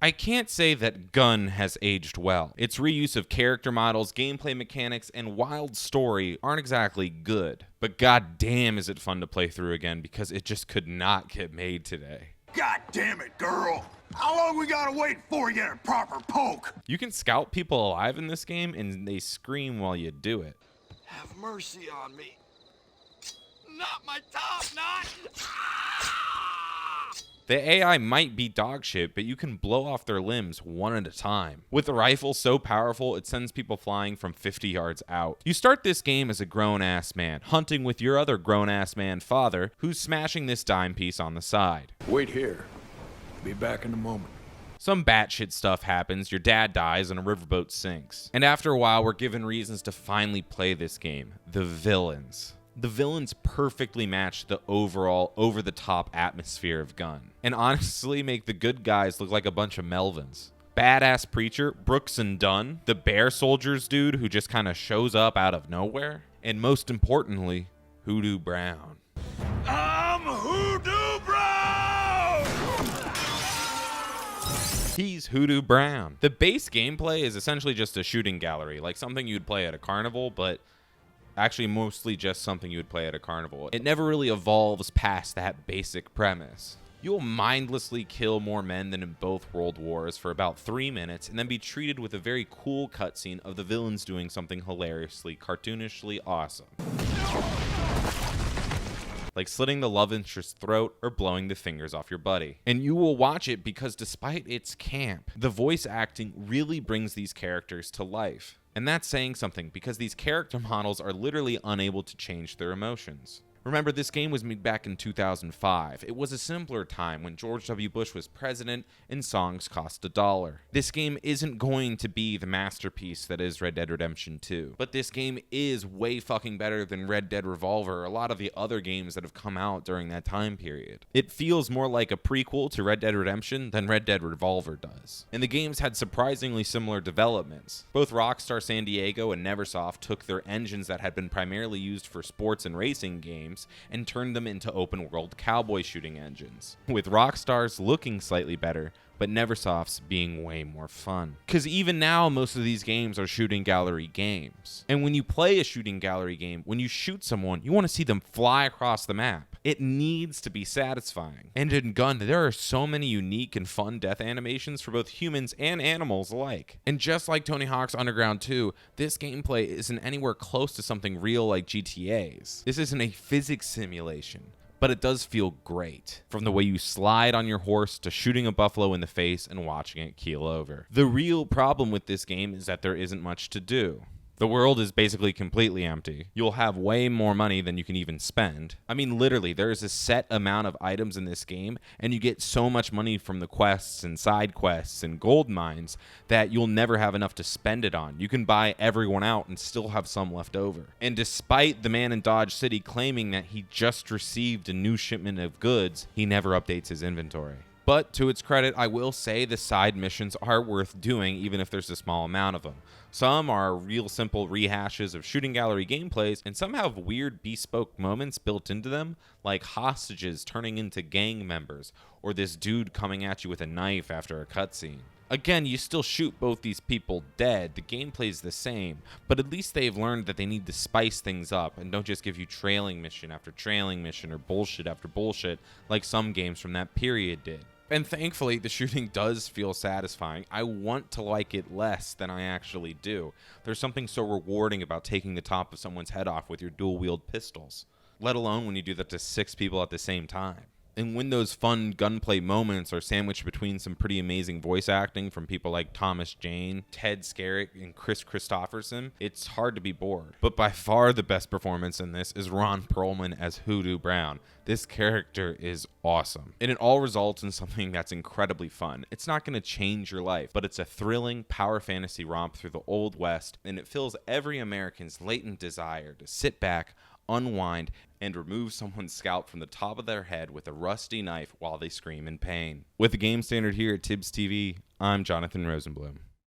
I can't say that Gun has aged well. Its reuse of character models, gameplay mechanics, and wild story aren't exactly good. But goddamn is it fun to play through again because it just could not get made today. God damn it, girl! How long we gotta wait before we get a proper poke? You can scout people alive in this game and they scream while you do it. Have mercy on me. Not my top knot! The AI might be dog shit, but you can blow off their limbs one at a time. With a rifle so powerful, it sends people flying from 50 yards out. You start this game as a grown-ass man, hunting with your other grown-ass man father, who's smashing this dime piece on the side. Wait here. Be back in a moment. Some batshit stuff happens, your dad dies, and a riverboat sinks. And after a while, we're given reasons to finally play this game. The villains. The villains perfectly match the overall over-the-top atmosphere of Gun, and honestly make the good guys look like a bunch of Melvins. Badass Preacher, Brooks and Dunn, the Bear Soldiers dude who just kind of shows up out of nowhere, and most importantly, Hoodoo Brown. I'm Hoodoo Brown! He's Hoodoo Brown. The base gameplay is essentially just a shooting gallery, like something you'd play at a carnival, but actually mostly just something you would play at a carnival. It never really evolves past that basic premise. You'll mindlessly kill more men than in both World Wars for about 3 minutes and then be treated with a very cool cutscene of the villains doing something hilariously, cartoonishly awesome. Like slitting the love interest's throat or blowing the fingers off your buddy. And you will watch it because despite its camp, the voice acting really brings these characters to life. And that's saying something because these character models are literally unable to change their emotions. Remember, this game was made back in 2005. It was a simpler time when George W. Bush was president and songs cost $1. This game isn't going to be the masterpiece that is Red Dead Redemption 2, but this game is way fucking better than Red Dead Revolver or a lot of the other games that have come out during that time period. It feels more like a prequel to Red Dead Redemption than Red Dead Revolver does. And the games had surprisingly similar developments. Both Rockstar San Diego and Neversoft took their engines that had been primarily used for sports and racing games and turned them into open-world cowboy shooting engines, with Rockstar's looking slightly better, but Neversoft's being way more fun. Because even now, most of these games are shooting gallery games. And when you play a shooting gallery game, when you shoot someone, you want to see them fly across the map. It needs to be satisfying. And in Gun, there are so many unique and fun death animations for both humans and animals alike. And just like Tony Hawk's Underground 2, this gameplay isn't anywhere close to something real like GTA's. This isn't a physics simulation, but it does feel great. From the way you slide on your horse to shooting a buffalo in the face and watching it keel over. The real problem with this game is that there isn't much to do. The world is basically completely empty. You'll have way more money than you can even spend. I mean, literally, there is a set amount of items in this game, and you get so much money from the quests and side quests and gold mines that you'll never have enough to spend it on. You can buy everyone out and still have some left over. And despite the man in Dodge City claiming that he just received a new shipment of goods, he never updates his inventory. But to its credit, I will say the side missions are worth doing even if there's a small amount of them. Some are real simple rehashes of shooting gallery gameplays, and some have weird bespoke moments built into them, like hostages turning into gang members, or this dude coming at you with a knife after a cutscene. Again, you still shoot both these people dead, the gameplay's the same, but at least they've learned that they need to spice things up and don't just give you trailing mission after trailing mission or bullshit after bullshit like some games from that period did. And thankfully, the shooting does feel satisfying. I want to like it less than I actually do. There's something so rewarding about taking the top of someone's head off with your dual-wield pistols, let alone when you do that to 6 people at the same time. And when those fun gunplay moments are sandwiched between some pretty amazing voice acting from people like Thomas Jane, Ted Skerritt, and Chris Christopherson, it's hard to be bored. But by far the best performance in this is Ron Perlman as Hoodoo Brown. This character is awesome. And it all results in something that's incredibly fun. It's not going to change your life, but it's a thrilling power fantasy romp through the Old West, and it fills every American's latent desire to sit back, unwind, and remove someone's scalp from the top of their head with a rusty knife while they scream in pain. With the game standard here at Tibbs TV, I'm Jonathan Rosenblum.